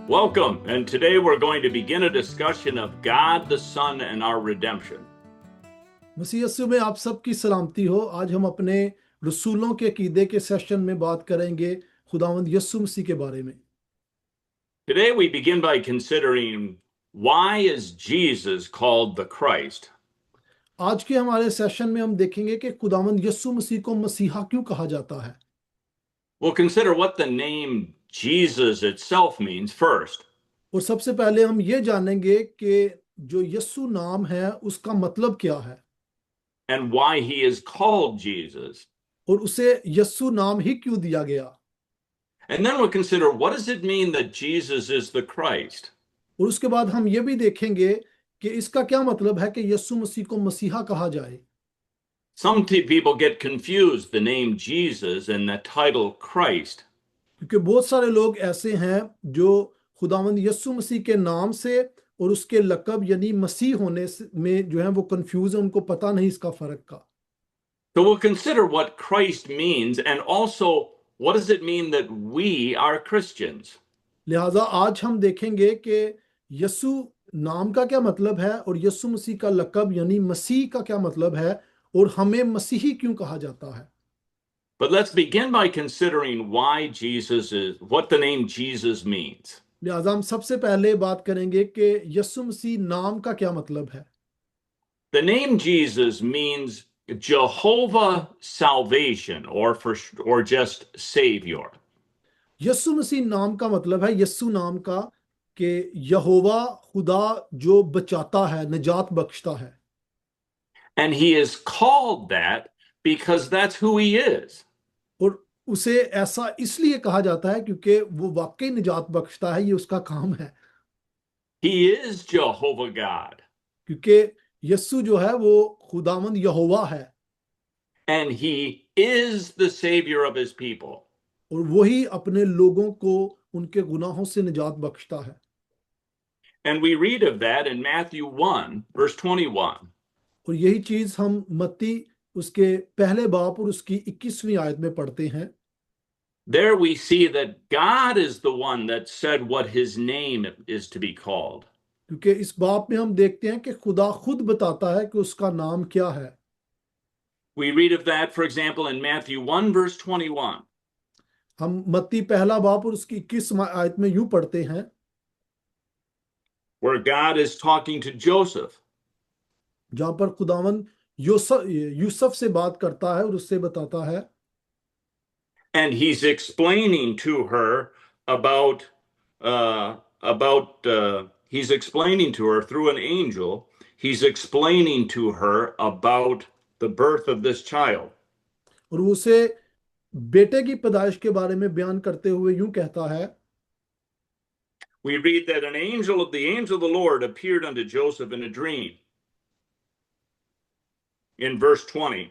Welcome, and today we're going to begin a discussion of God the Son and our redemption. मसीह यीशु में आप सबकी सलामती हो। आज हम अपने रसूलों के अकीदे के सेशन में बात करेंगे खुदावंद यीशु मसीह के बारे में। Today we begin by considering why is Jesus called the Christ? आज के हमारे सेशन में हम देखेंगे कि खुदावंद यीशु मसीह को मसीहा क्यों कहा जाता है। We'll consider what the name Jesus itself means first. और सबसे पहले हम ये जानेंगे कि जो यीशु नाम है उसका मतलब क्या है And why he is called Jesus. और उसे यीशु नाम ही क्यों दिया गया। And then we'll consider what does it mean that Jesus is the Christ? और उसके बाद हम ये भी देखेंगे कि इसका क्या मतलब है कि यीशु मसीह को मसीहा कहा जाए। Some people get confused the name Jesus and the title Christ. क्योंकि बहुत सारे लोग ऐसे हैं जो खुदावंद यीशु मसीह के नाम से और उसके लक़ब यानी मसीह होने में जो है वो कंफ्यूज है, उनको पता नहीं इसका फर्क का। So we'll consider what Christ means and also what does it mean that we are Christians? लिहाजा आज हम देखेंगे कि यीशु नाम का क्या मतलब है और यीशु मसीह का लक़ब यानी मसीह का क्या मतलब है और हमें मसीही क्यों कहा जाता है। But let's begin by considering what the name Jesus means. लिहाजा हम सबसे पहले बात करेंगे कि यीशु मसीह नाम का क्या मतलब है। The name Jesus means Jehovah salvation or just Savior. यीशु मसीह नाम का मतलब है यीशु नाम का कि यहोवा खुदा जो बचाता है, निजात बख्शता है। And he is called that because that's who he is. और उसे ऐसा इसलिए कहा जाता है क्योंकि वो वाकई निजात बख्शता है, ये उसका काम है। He is Jehovah God. क्योंकि यीशु जो है वो खुदावंद यहोवा है And he is the Savior of his people. और वही अपने लोगों को उनके गुनाहों से निजात बख्शता है। And we read of that in Matthew 1, verse 21. और यही चीज हम मत्ती उसके पहले बाब और उसकी 21वीं आयत में पढ़ते हैं। There we see that God is the one that said what his name is to be called. क्योंकि इस बाब में हम देखते हैं कि खुदा खुद बताता है कि उसका नाम क्या है। We read of that, for example, in Matthew 1, verse 21. हम मत्ती पहला बाब और उसकी 21 आयत में यूं पढ़ते हैं, where God is talking to Joseph. जहां पर खुदावन यूसुफ से बात करता है और उससे बताता है। And he's explaining to her he's explaining to her through an angel, he's explaining to her about the birth of this child. और वो उसे बेटे की पैदाइश के बारे में बयान करते हुए यूं कहता है। We read that the angel of the Lord appeared unto Joseph in a dream. In verse 20,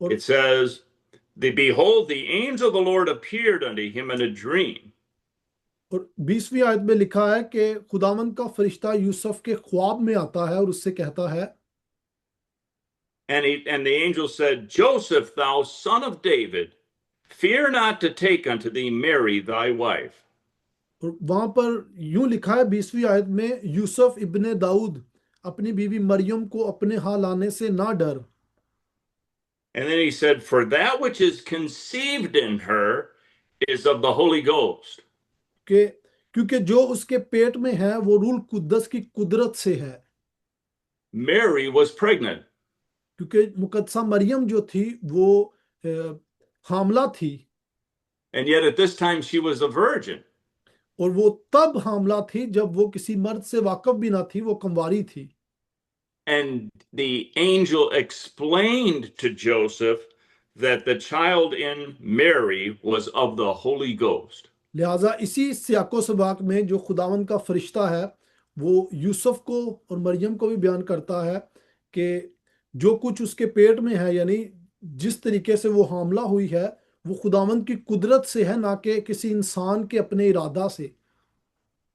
it says, behold, the angel of the Lord appeared unto him in a dream. और 20वीं आयत में लिखा है कि खुदावंद का फरिश्ता यूसुफ के ख्वाब में आता है और उससे कहता है, and the angel said, Joseph, thou son of David, fear not to take unto thee Mary thy wife. और वहां पर यूं लिखा है 20वीं आयत में, यूसुफ इब्ने दाऊद अपनी बीवी मरियम को अपने हां लाने से ना डर। And then he said, for that which is conceived in her is of the Holy Ghost. क्योंकि जो उसके पेट में है वो रूल कुद्दस की कुदरत से है। Mary was pregnant. क्योंकि मुकद्दसा मरियम जो थी वो हामला थी। And yet at this time she was a virgin. और वो तब हामला थी जब वो किसी मर्द से वाकफ भी ना थी, वो कंवारी थी। And the angel explained to Joseph that the child in Mary was of the Holy Ghost. लिहाजा इसी सियाको सबाक में जो खुदावन का फरिश्ता है वो यूसुफ को और मरियम को भी बयान करता है कि जो कुछ उसके पेट में है यानी जिस तरीके से वो हामला हुई है वो खुदावन की कुदरत से है, ना कि किसी इंसान के अपने इरादा से।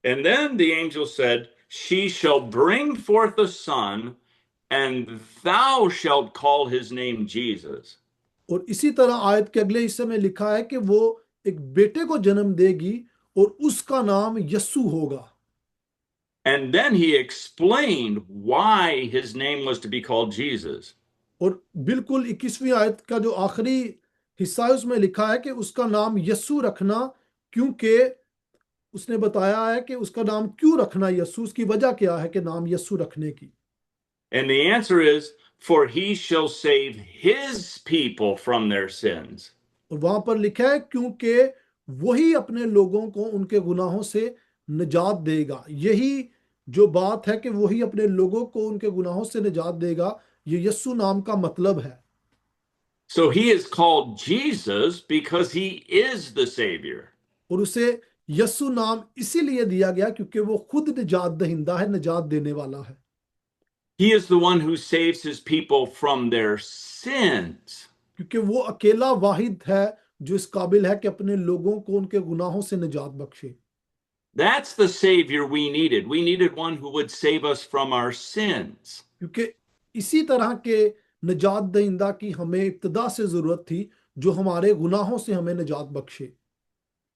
And then the angel said, she shall bring forth a son, and thou shalt call his name Jesus. और इसी तरह आयत के अगले हिस्से में लिखा है कि वो एक बेटे को जन्म देगी और उसका नाम यस्सु होगा। And then he explained why his name was to be called Jesus. और बिल्कुल 21वीं आयत का जो आखिरी हिस्सा है उसमें लिखा है कि उसका नाम यस्सु रखना, क्योंकि उसने बताया है कि उसका नाम क्यों रखना यस्सु, उसकी वजह क्या है कि नाम यस्सु रखने की। And the answer is, for he shall save his people from their sins. और वहां पर लिखा है क्योंकि वही अपने लोगों को उनके गुनाहों से निजात देगा। यही जो बात है कि वही अपने लोगों को उनके गुनाहों से निजात देगा, ये यस्सु नाम का मतलब है। So he is called Jesus because he is the Savior. और उसे यस्सु नाम इसीलिए दिया गया क्योंकि वो खुद निजात दहिंदा है, निजात देने वाला है। He is the one who saves his people from their sins. क्योंकि वो अकेला वाहिद है जो इस काबिल है कि अपने लोगों को उनके गुनाहों से निजात बख्शे। That's the Savior we needed. We needed one who would save us from our sins. क्योंकि इसी तरह के निजात दहिंदा की हमें इब्तिदा से जरूरत थी, जो हमारे गुनाहों से हमें निजात बख्शे।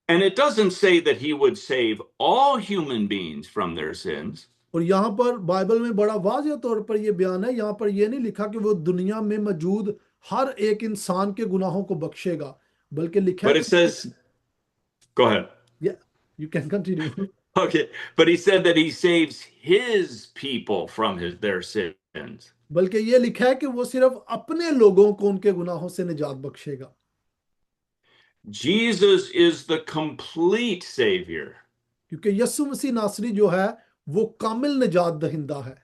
And it doesn't say that he would save all human beings from their sins. और यहाँ पर बाइबल में बड़ा वाज़ेह तौर पर यह बयान है, यहाँ पर यह नहीं लिखा कि वो दुनिया में मौजूद हर एक इंसान के गुनाहों को बख्शेगा, बल्कि लिखा है But it says, go ahead. You can continue. Okay, but he said that he saves his people from their sins. बल्कि ये लिखा है कि वो सिर्फ अपने लोगों को उनके गुनाहों से निजात बख्शेगा। Jesus is the complete Savior. क्योंकि यस्सु मसीह नासरी जो है वो कामिल निजात दहिंदा है।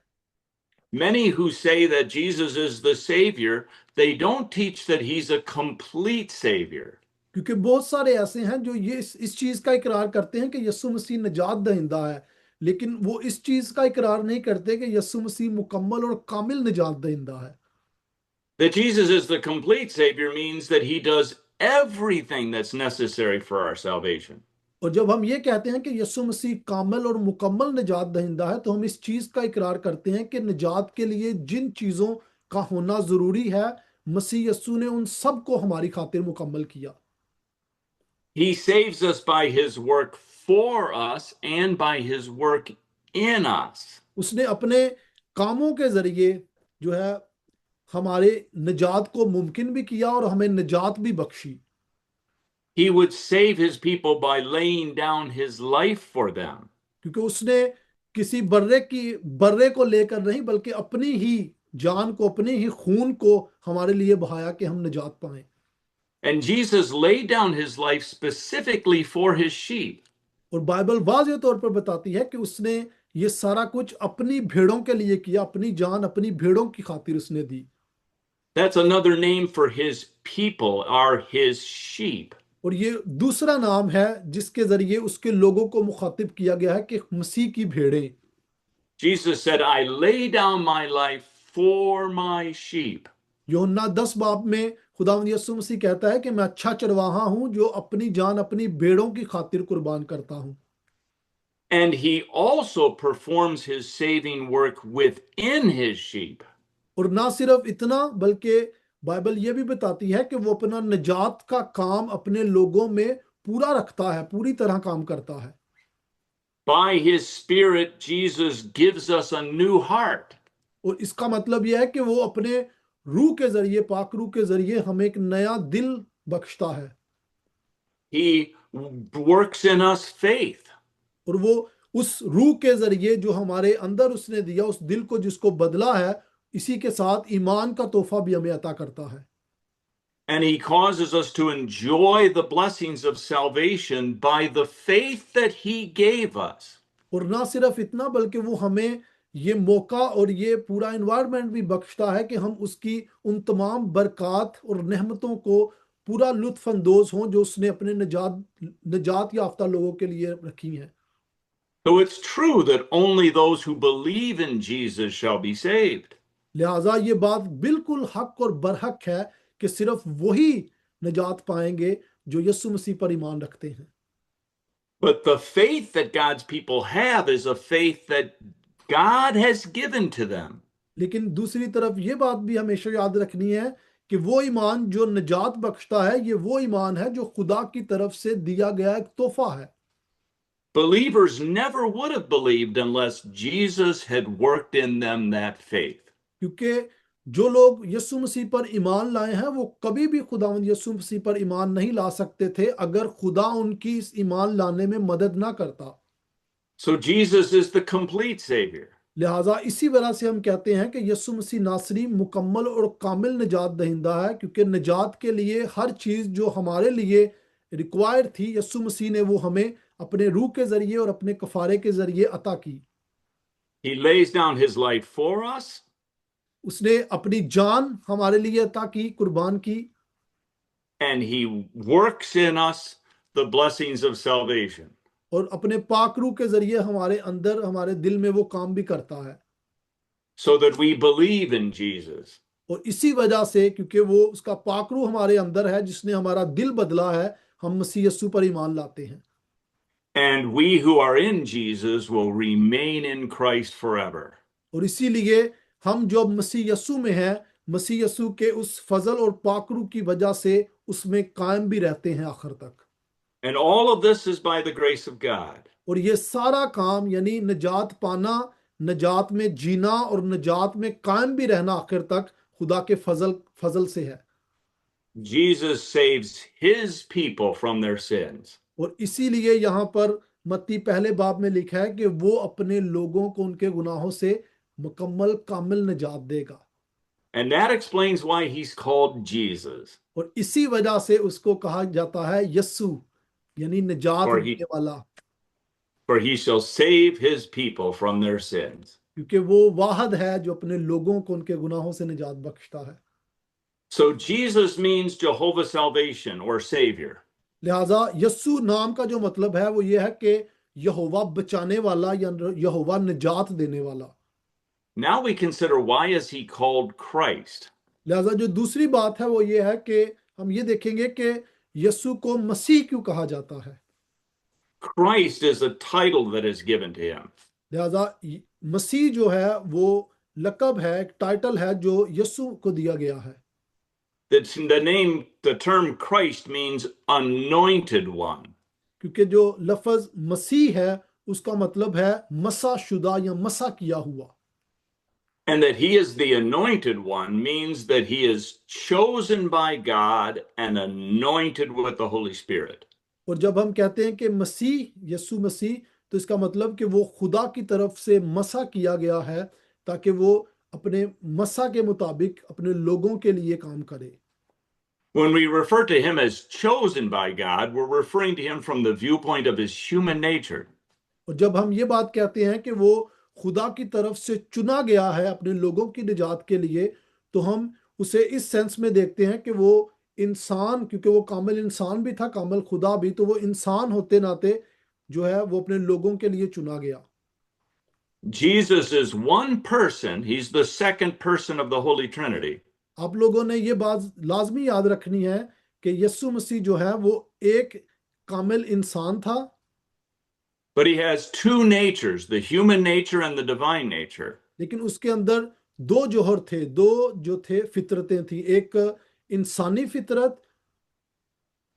Many who say that Jesus is the Savior, they don't teach that he's a complete Savior. क्योंकि बहुत सारे ऐसे हैं जो ये इस चीज का इकरार करते हैं कि यस्सु मसीह निजात दहिंदा है, लेकिन वो इस चीज का इकरार नहीं करते कि यस्सु मसीह मुकम्मल और कामिल निजात दहिंदा है। That Jesus is the complete Savior means that he does everything that's necessary for our salvation. और जब हम ये कहते हैं कि यस्सु मसीह कामिल और मुकम्मल निजात दहिंदा है, तो हम इस चीज का इकरार करते हैं कि निजात के लिए जिन चीजों का होना जरूरी है, मसीह यस्सु ने उन सब को हमारी खातिर मुकम्मल किया। He saves us by his work for us and by his work in us. उसने अपने कामों के जरिए जो है हमारे निजात को मुमकिन भी किया और हमें निजात भी Bakshi. He would save his people by laying down his life for them. क्योंकि उसने किसी बर्रे को लेकर नहीं, बल्कि अपनी ही जान को, अपने ही खून को हमारे लिए बहाया कि हम निजात पाएं। And Jesus laid down his life specifically for his sheep. और बाइबल वाज़ेह तौर पर बताती है कि उसने ये सारा कुछ अपनी भेड़ों के लिए किया, अपनी जान अपनी भेड़ों की खातिर उसने दी। That's another name for his people, are his sheep. और ये दूसरा नाम है जिसके जरिए उसके लोगों को मुखातिब किया गया है कि मसीह की भेड़ें। Jesus said, I lay down my life for my sheep. यूहन्ना 10 बाब में खुदावंद यीशु मसीह कहता है कि मैं अच्छा चरवाहा हूं जो अपनी जान अपनी भेड़ों की खातिर कुर्बान करता हूं। And he also performs his saving work within his sheep. और ना सिर्फ इतना, बल्कि बाइबल ये भी बताती है कि वो अपना निजात का काम अपने लोगों में पूरा रखता है, पूरी तरह काम करता है। By his spirit, Jesus gives us a new heart. और इसका मतलब यह है कि वो अपने रूह के जरिए, पाक रूह के जरिए हमें एक नया दिल बख्शता है। He works in us faith. और वो उस रूह के जरिए जो हमारे अंदर उसने दिया, उस दिल को जिसको बदला है, इसी के साथ ईमान का तोहफा भी हमें अता करता है। And he causes us to enjoy the blessings of salvation by the faith that he gave us. और ना सिर्फ इतना, बल्कि वो हमें ये मौका और ये पूरा एनवायरनमेंट भी बख्शता है कि हम उसकी उन तमाम बरक़ात और नेमतों को पूरा लुत्फ अंदोज हों जो उसने अपने निजात याफ्ता लोगों के लिए रखी हैं। So it's true that only those who believe in Jesus shall be saved. लिहाजा ये बात बिल्कुल हक और बरहक है कि सिर्फ वही निजात पाएंगे जो यीशु मसीह पर ईमान रखते हैं। But the faith that God's people have is a faith that God has given to them. लेकिन दूसरी तरफ ये बात भी हमेशा याद रखनी है कि वो ईमान जो निजात बख्शता है, ये वो ईमान है जो खुदा की तरफ से दिया गया एक तोहफा है। Believers never would have believed unless Jesus had worked in them that faith. क्योंकि जो लोग यीशु मसीह पर ईमान लाए हैं वो कभी भी खुदावंद यीशु मसीह पर ईमान नहीं ला सकते थे अगर खुदा उनकी इस ईमान लाने में मदद ना करता। So Jesus is the complete Savior. लिहाजा इसी वजह से हम कहते हैं कि यीशु मसीह नासरी मुकम्मल और कामिल निजात दहिंदा है, क्योंकि निजात के लिए हर चीज़ जो हमारे लिए रिक्वायर्ड थी यीशु मसीह ने वो हमें अपने रूह के जरिए और अपने कफारे के जरिए अता की। He lays down his life for us, उसने अपनी जान हमारे लिए अता की, कुर्बान की, and he works in us the blessings of salvation. और अपने पाक रूह के जरिए हमारे अंदर हमारे दिल में वो काम भी करता है। So that we believe in Jesus. और इसी वजह से, क्योंकि वो उसका पाक रूह हमारे अंदर है जिसने हमारा दिल बदला है, हम मसीह यीशु पर ईमान लाते हैं। And we who are in Jesus will remain in Christ forever. और इसीलिए हम जो मसीह यीशु में हैं, मसीह यीशु के उस फजल और पाक रूह की वजह से उसमें कायम भी रहते हैं आखिर तक। And all of this is by the grace of God. और ये सारा काम यानी निजात पाना, निजात में जीना और निजात में कायम भी रहना आखिर तक खुदा के फजल से है। Jesus saves his people from their sins. और इसीलिए यहाँ पर मत्ती पहले बाब में लिखा है कि वो अपने लोगों को उनके गुनाहों से मुकम्मल कामिल निजात देगा। And that explains why he's called Jesus. और इसी वजह से उसको कहा जाता है यस्सु, यानी निजात For देने वाला, For he shall save his people from their sins. क्योंकि वो वाहद है जो अपने लोगों को उनके गुनाहों से निजात बख्शता है। So Jesus means Jehovah salvation or Savior. लिहाजा यस्सु नाम का जो मतलब है वो ये है कि यहोवा बचाने वाला या यहोवा निजात देने वाला। Now we consider why is he called Christ? लिहाजा जो दूसरी बात है वो ये है कि हम ये देखेंगे कि यस्सु को मसीह क्यों कहा जाता है। Christ is a title that is given to him. लिहाजा मसीह जो है वो लकब है, एक टाइटल है जो यस्सु को दिया गया है। The term Christ means anointed one. क्योंकि जो लफ्ज मसीह है उसका मतलब है मसा शुदा या मसा किया हुआ। And that he is the anointed one means that he is chosen by God and anointed with the Holy Spirit. और जब हम कहते हैं कि मसीह यीशु मसीह, तो इसका मतलब कि वो खुदा की तरफ से मसा किया गया है ताकि वो अपने मसा के मुताबिक अपने लोगों के लिए काम करे। When we refer to him as chosen by God, we're referring to him from the viewpoint of his human nature. और जब हम ये बात कहते हैं कि वो खुदा की तरफ से चुना गया है अपने लोगों की निजात के लिए, तो हम उसे इस सेंस में देखते हैं कि वो इंसान, क्योंकि वो कामिल इंसान भी था, कामिल खुदा भी, तो वो इंसान होते नाते जो है वो अपने लोगों के लिए चुना गया। Jesus is one person. He's the second person of the Holy Trinity. आप लोगों ने ये बात लाजमी याद रखनी है कि यीशु मसीह जो है वो एक कामिल इंसान था, But he has two natures, the human nature and the divine nature. लेकिन उसके अंदर दो जोहर थे, दो जो थे फितरतें थी, एक इंसानी फितरत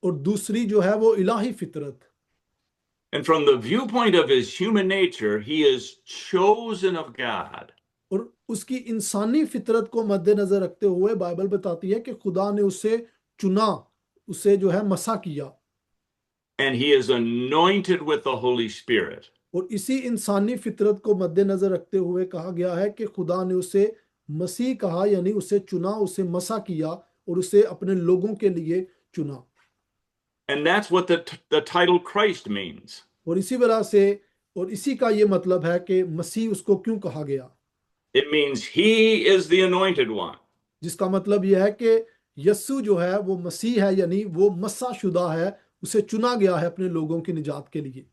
और दूसरी जो है वो इलाही फितरत। And from the viewpoint of his human nature, he is chosen of God. और उसकी इंसानी फितरत को मद्देनजर रखते हुए बाइबल बताती है कि खुदा ने उसे चुना, उसे जो है मसा किया। And he is anointed with the Holy Spirit. और इसी इंसानी फितरत को मद्देनजर रखते हुए कहा गया है कि खुदा ने उसे मसीह कहा, यानी उसे चुना, उसे मसा किया और उसे अपने लोगों के लिए चुना। And that's what the title Christ means. और इसी वजह से और इसी का ये मतलब है कि मसीह उसको क्यों कहा गया। It means he is the anointed one. जिसका मतलब यह है कि यस्सु जो है वो मसीह है, यानी वो मसा शुदा है, उसे चुना गया है अपने लोगों की निजात के लिए।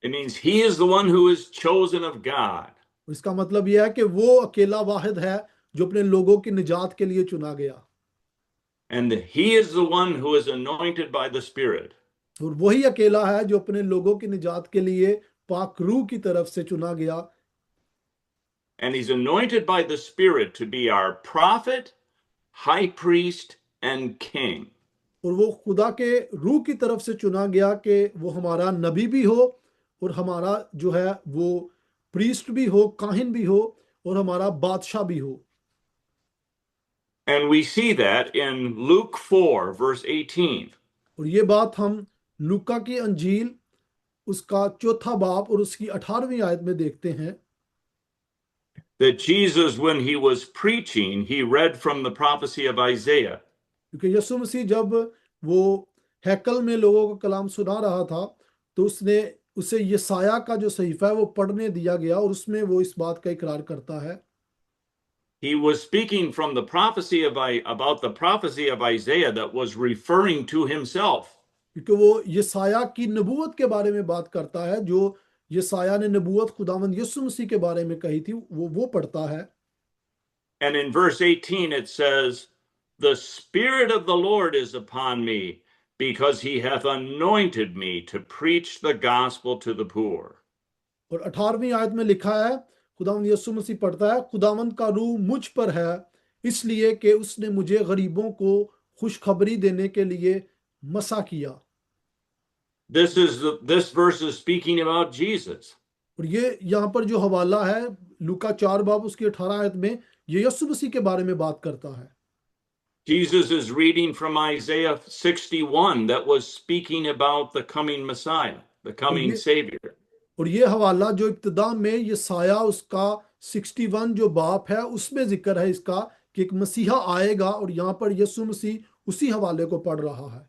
It means he is the one who is chosen of God. इसका मतलब यह है कि वो अकेला वाहिद है जो अपने लोगों की निजात के लिए चुना गया। And he is the one who is anointed by the Spirit. और वही अकेला है जो अपने लोगों की निजात के लिए पाक रूह की तरफ से चुना गया। And he's anointed by the Spirit to be our prophet, high priest, and king. और वो खुदा के रूह की तरफ से चुना गया कि वो हमारा नबी भी हो और हमारा जो है वो प्रीस्ट भी हो, काहिन भी हो और हमारा बादशाह भी हो। And we see that in Luke 4, verse 18. और ये बात हम लूका की अंजील उसका चौथा बाब और उसकी 18वीं आयत में देखते हैं That Jesus, when he was preaching, he read from the prophecy of Isaiah. क्योंकि यीशु मसीह जब वो हैकल में लोगों को कलाम सुना रहा था तो उसने उसे यसाया का जो सहीफा है वो पढ़ने दिया गया और उसमें वो इस बात का इकरार करता है। He was speaking from the prophecy about the prophecy of Isaiah that was referring to himself. क्योंकि वो यसाया की नबूवत के बारे में बात करता है, जो यसाया ने नबूवत खुदावंद यीशु मसीह के बारे में कही थी, वो पढ़ता है। And in verse 18 it says, "The Spirit of the Lord is upon me, because he hath anointed me to preach the gospel to the poor." और 18वीं आयत में लिखा है, खुदावंद यीशु मसीह पढ़ता है, खुदावंद का रूह मुझ पर है इसलिए कि उसने मुझे गरीबों को खुशखबरी देने के लिए मसा किया। This verse is speaking about Jesus. और ये यहाँ पर जो हवाला है लूका 4 बाब उसकी 18 आयत में ये यीशु मसीह के बारे में बात करता है। Jesus is reading from Isaiah 61 that was speaking about the coming Messiah, the coming Savior. और ये हवाला जो इब्तिदा में यसाया उसका 61 जो बाप है उसमें जिक्र है इसका कि एक मसीहा आएगा और यहाँ पर यीशु मसीह उसी हवाले को पढ़ रहा है।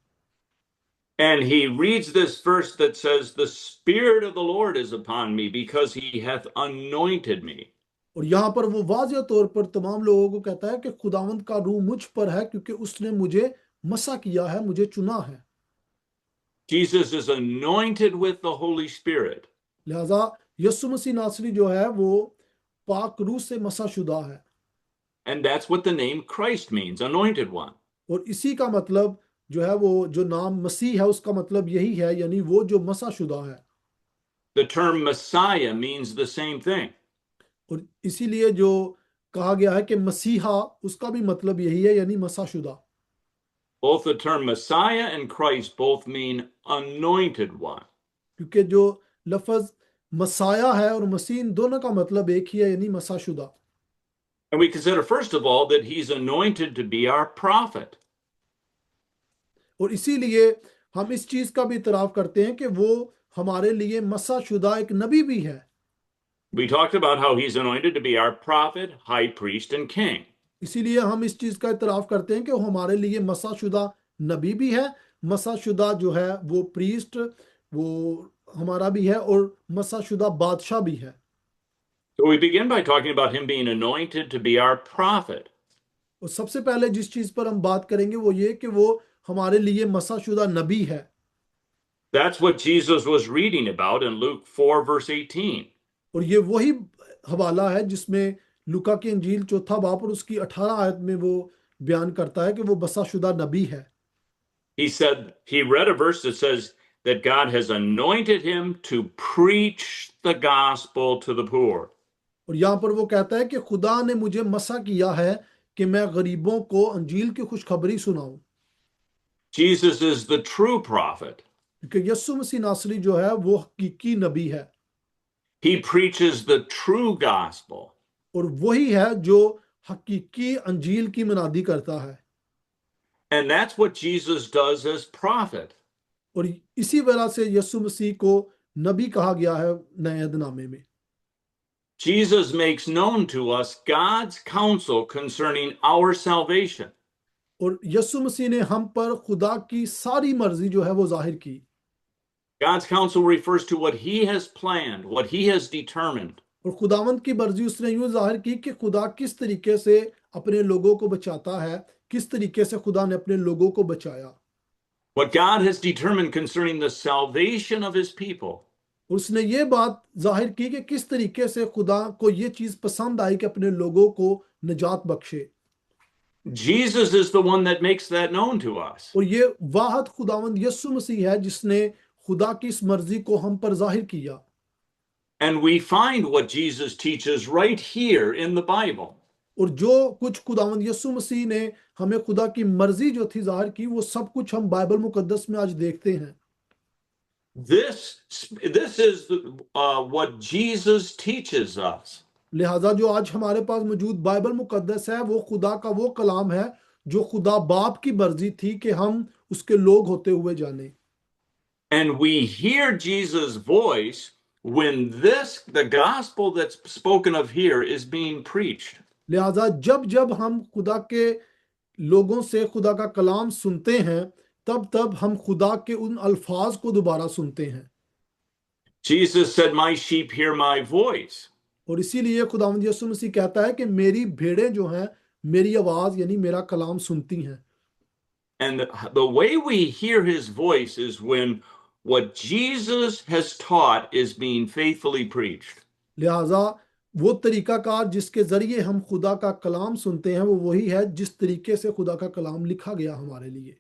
And he reads this verse that says, "The Spirit of the Lord is upon me, because he hath anointed me." और यहाँ पर वो वाज़ेह तौर पर तमाम लोगों को कहता है कि खुदावंद का रूह मुझ पर है क्योंकि उसने मुझे मसा किया है, मुझे चुना है। Jesus is anointed with the Holy Spirit. लिहाजा यीशु मसीह नासरी जो है वो पाक रूह से मसा शुदा है। And that's what the name Christ means, anointed one. और इसी का मतलब जो है वो जो नाम मसीह है उसका मतलब यही है, यानी वो जो मसा शुदा है। The term Messiah means the same thing. और इसीलिए जो कहा गया है कि मसीहा उसका भी मतलब यही है, यानी मसा शुदा। Both the term Messiah and Christ both mean anointed one. क्योंकि जो लफ्ज मसाया है और मसीह इन दोनों का मतलब एक ही है, यानी मसा शुदा। And we consider, first of all, that he's anointed to be our prophet. और इसीलिए हम इस चीज का भी इतराफ करते हैं कि वो हमारे लिए मसा शुदा एक नबी भी है। We talked about how he's anointed to be our prophet, high priest, and king. इसीलिए हम इस चीज का इतराफ करते हैं कि वो हमारे लिए मसा शुदा नबी भी है, मसा शुदा जो है वो प्रीस्ट वो हमारा भी है और मसा शुदा बादशाह भी है। So we begin by talking about him being anointed to be our prophet. और सबसे पहले जिस चीज पर हम बात करेंगे वो ये कि वो हमारे लिए मसा शुदा नबी है। That's what Jesus was reading about in Luke 4, verse 18. और ये वही हवाला है जिसमें लूका की अंजील चौथा बाब और उसकी 18 आयत में वो बयान करता है कि वो बसा शुदा नबी है। He read a verse that says that God has anointed him to preach the gospel to the poor. और यहाँ पर वो कहता है कि खुदा ने मुझे मसा किया है कि मैं गरीबों को अंजील की खुशखबरी सुनाऊं। Jesus is the true prophet. क्योंकि यीशु मसीह नासरी जो है वो हकीकी नबी है। He preaches the true gospel. और वही है जो हकीकी अंजील की मनादी करता है। And that's what Jesus does as prophet. और इसी वजह से यीशु मसीह को नबी कहा गया है नए अहदनामे में। Jesus makes known to us God's counsel concerning our salvation. और यीशु मसीह ने हम पर खुदा की सारी मर्जी जो है वो जाहिर की। God's counsel refers to what he has planned, what he has determined. और खुदावंद की मर्जी उसने यूं जाहिर की कि खुदा किस तरीके से अपने लोगों को बचाता है, किस तरीके से खुदा ने अपने लोगों को बचाया। What God has determined concerning the salvation of his people. उसने ये बात जाहिर की कि किस तरीके से खुदा को ये चीज पसंद आई कि अपने लोगों को निजात बख्शे। Jesus is the one that makes that known to us. और ये वाहद खुदावंद यीशु मसीह है जिसने खुदा की इस मर्जी को हम पर जाहिर किया। And we find what Jesus teaches right here in the Bible. और जो कुछ खुदावंद यीशु मसीह ने हमें खुदा की मर्जी जो थी जाहिर की वो सब कुछ हम बाइबल मुकद्दस में आज देखते हैं। This is what Jesus teaches us. लिहाजा जो आज हमारे पास मौजूद बाइबल मुकद्दस है वो खुदा का वो कलाम है जो खुदा बाप की मर्जी थी कि हम उसके लोग होते हुए जाने। And we hear Jesus' voice when the gospel that's spoken of here is being preached. लिहाजा जब जब हम खुदा के लोगों से खुदा का कलाम सुनते हैं तब तब हम खुदा के उन अल्फाज को दोबारा सुनते हैं। Jesus said, "My sheep hear my voice." और इसीलिए खुदावंद यीशु मसीह कहता है कि मेरी भेड़ें जो हैं मेरी आवाज यानी मेरा कलाम सुनती हैं। And the way we hear his voice is when what Jesus has taught is being faithfully preached. लिहाजा वो तरीकाकार जिसके जरिए हम खुदा का कलाम सुनते हैं वो वही है जिस तरीके से खुदा का कलाम लिखा गया हमारे लिए।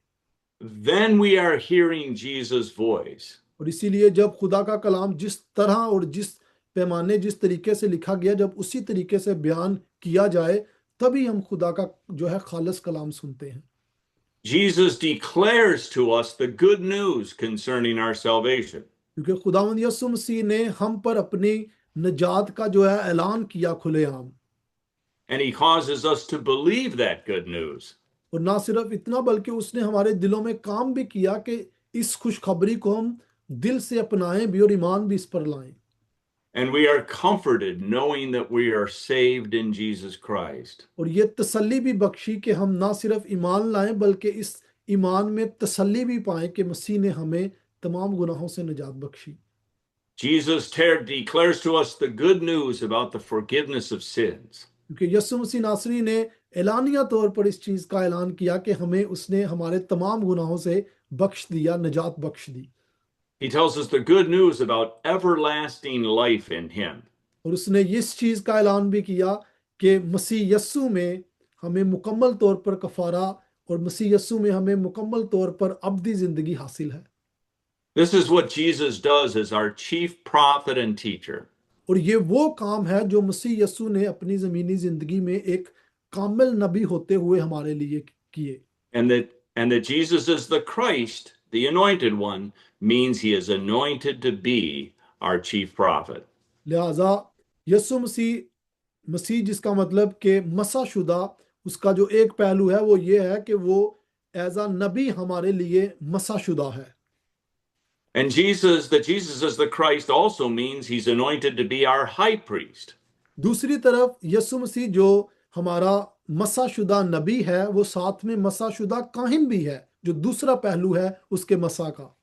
Then we are hearing Jesus' voice. और इसीलिए जब खुदा का कलाम जिस तरह और जिस पैमाने जिस तरीके से लिखा गया जब उसी तरीके से बयान किया जाए तभी हम खुदा का जो है खालिस कलाम सुनते हैं। Jesus declares to us the good news concerning our salvation. क्योंकि खुदावंद यीशु मसीह ने हम पर अपनी निजात का जो है ऐलान किया खुलेआम। And he causes us to believe that good news. और ना सिर्फ इतना बल्कि उसने हमारे दिलों में काम भी किया कि इस खुशखबरी को हम दिल से अपनाएं भी और ईमान भी इस पर लाएं। And we are comforted knowing that we are saved in Jesus Christ. और ये तसल्ली भी बख्शी कि हम ना सिर्फ ईमान लाएं बल्कि इस ईमान में तसल्ली भी पाएं कि मसीह ने हमें तमाम गुनाहों से निजात Bakshi. Jesus declares to us the good news about the forgiveness of sins. क्योंकि यीशु मसीह नासरी ने एलानिया तौर पर इस चीज का ऐलान किया कि हमें उसने हमारे तमाम गुनाहों से बख्श दिया, निजात बख्श दी। He tells us the good news about everlasting life in him. और उसने इस चीज का ऐलान भी किया कि मसीह यस्सु में हमें मुकम्मल तौर पर कफारा और मसीह यस्सु में हमें मुकम्मल तौर पर अब्दी जिंदगी हासिल है। This is what Jesus does as our chief prophet and teacher. और ये वो काम है जो मसीह यस्सु ने अपनी जमीनी जिंदगी में एक कामिल नबी होते हुए हमारे लिए किए। And that Jesus is the Christ, the anointed one, means he is anointed to be our chief prophet. लिहाजा यस्सु मसीह जिसका मतलब कि मसाशुदा उसका जो एक पहलू है वो ये है कि वो एज अ नबी हमारे लिए मसाशुदा है। And that Jesus is the Christ also means he's anointed to be our high priest. दूसरी तरफ यस्सु मसीह जो हमारा मसाशुदा नबी है वो साथ में मसाशुदा काहिन भी है जो दूसरा पहलू है उसके मसा का।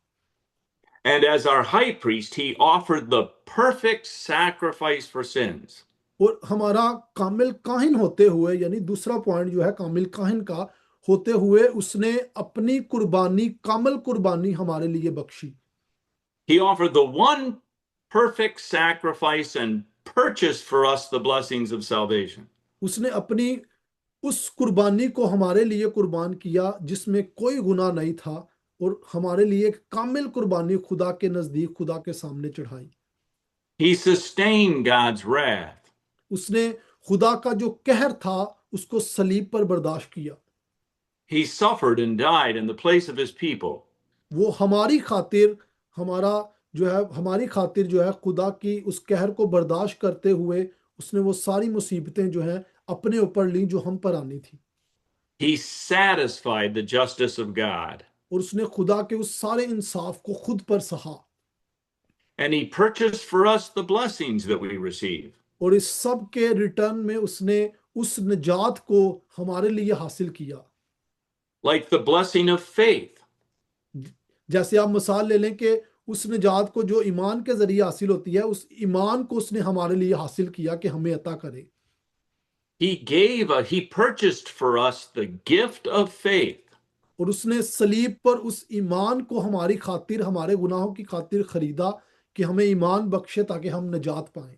And as our high priest, he offered the perfect sacrifice for sins. और हमारा कामिल काहिन होते हुए यानी दूसरा पॉइंट जो है कामिल काहिन का होते हुए उसने अपनी कुर्बानी कामिल कुर्बानी हमारे लिए Bakshi. He offered the one perfect sacrifice and purchased for us the blessings of salvation. उसने अपनी उस कुर्बानी को हमारे लिए कुर्बान किया जिसमें कोई गुनाह नहीं था और हमारे लिए एक कामिल कुर्बानी खुदा के नजदीक खुदा के सामने चढ़ाई। He sustained God's wrath. उसने खुदा का जो कहर था उसको सलीब पर बर्दाश्त किया। He suffered and died in the place of his people. वो हमारी खातिर हमारी खातिर जो है खुदा की उस कहर को बर्दाश्त करते हुए उसने वो सारी मुसीबतें जो हैं अपने ऊपर ली जो हम पर आनी थी। He satisfied the justice of God. और उसने खुदा के उस सारे इंसाफ को खुद पर सहा। And he purchased for us the blessings that we receive. और इस सब के रिटर्न में उसने उस निजात को हमारे लिए हासिल किया। Like the blessing of faith. जैसे आप मिसाल ले लें कि उस निजात को जो ईमान के जरिए हासिल होती है उस ईमान को उसने हमारे लिए हासिल किया कि हमें अता करे। He purchased for us the gift of faith. और उसने सलीब पर उस ईमान को हमारी खातिर हमारे गुनाहों की खातिर खरीदा कि हमें ईमान बख्शे ताकि हम निजात पाएं।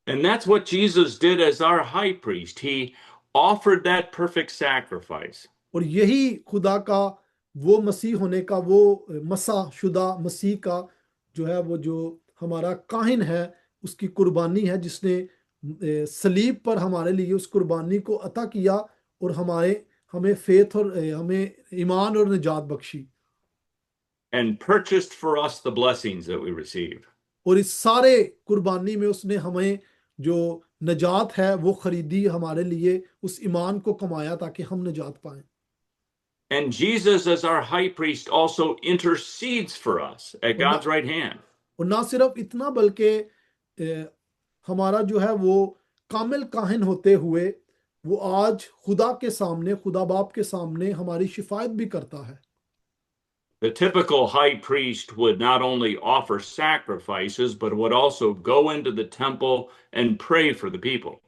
And that's what Jesus did as our high priest. He offered that perfect sacrifice. और यही खुदा का वो मसीह होने का वो मसा शुदा मसीह का जो है वो जो हमारा काहिन है उसकी कुर्बानी है जिसने सलीब पर हमारे लिए उस कुर्बानी को अता किया और हमें फेथ और हमें ईमान और निजात Bakshi. and purchased for us the blessings that we receive. और इस सारे कुर्बानी में उसने हमें जो नजात है वो खरीदी हमारे लिए, उस ईमान को कमाया ताकि हम नजात पाएं। And Jesus, as our high priest, also intercedes for us at और ना God's right hand. और ना सिर्फ इतना बल्कि हमारा जो है वो कामिल काहिन होते हुए वो आज खुदा के सामने, खुदा बाप के सामने हमारी शिफायत भी करता है। The typical high priest would not only offer sacrifices, but would also go into the temple and pray for the people.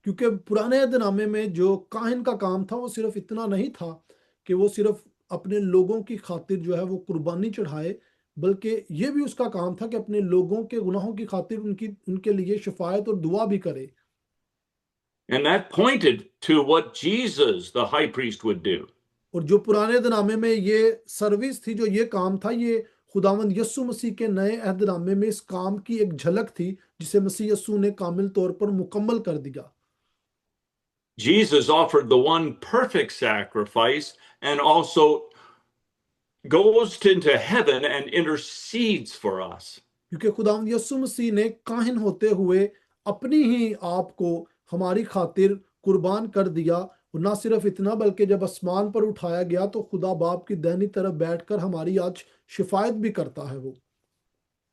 क्योंकि पुराने दिनामे में जो काहिन का काम था वो सिर्फ इतना नहीं था कि वो सिर्फ अपने लोगों की खातिर जो है वो कुर्बानी चढ़ाए, बल्कि ये भी उसका काम था कि अपने लोगों के गुनाहों की खातिर उनके लिए शिफायत और दुआ भी करे। And that pointed to what Jesus, the high priest, would do. और जो पुराने दिनामे में ये सर्विस थी, जो ये काम था, ये खुदावंद यस्सु मसीह के नए अहदनामे में इस काम की एक झलक थी जिसे मसीह यस्सु ने कामिल तौर पर मुकम्मल कर दिया। Jesus offered the one perfect sacrifice and also goes into heaven and intercedes for us. क्योंकि खुदावंद यस्सु मसीह ने काहिन होते हुए अपनी ही आप को हमारी खातिर कुर्बान कर दिया, और ना सिर्फ इतना बल्कि जब आसमान पर उठाया गया तो खुदा बाप की दाहिनी तरफ बैठकर हमारी आज शिफायत भी करता है वो।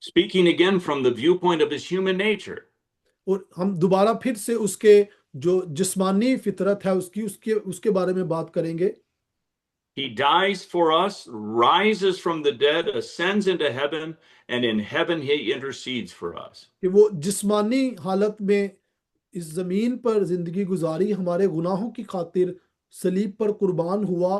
Speaking again from the viewpoint of his human nature, और हम दोबारा फिर से उसके जो जिस्मानी फितरत है उसकी उसके उसके बारे में बात करेंगे। he dies for us, rises from the dead, ascends into heaven, and in heaven he intercedes for us. कि वो जिस्मानी हालत में इस जमीन पर जिंदगी गुजारी, हमारे गुनाहों की खातिर सलीब पर कुर्बान हुआ,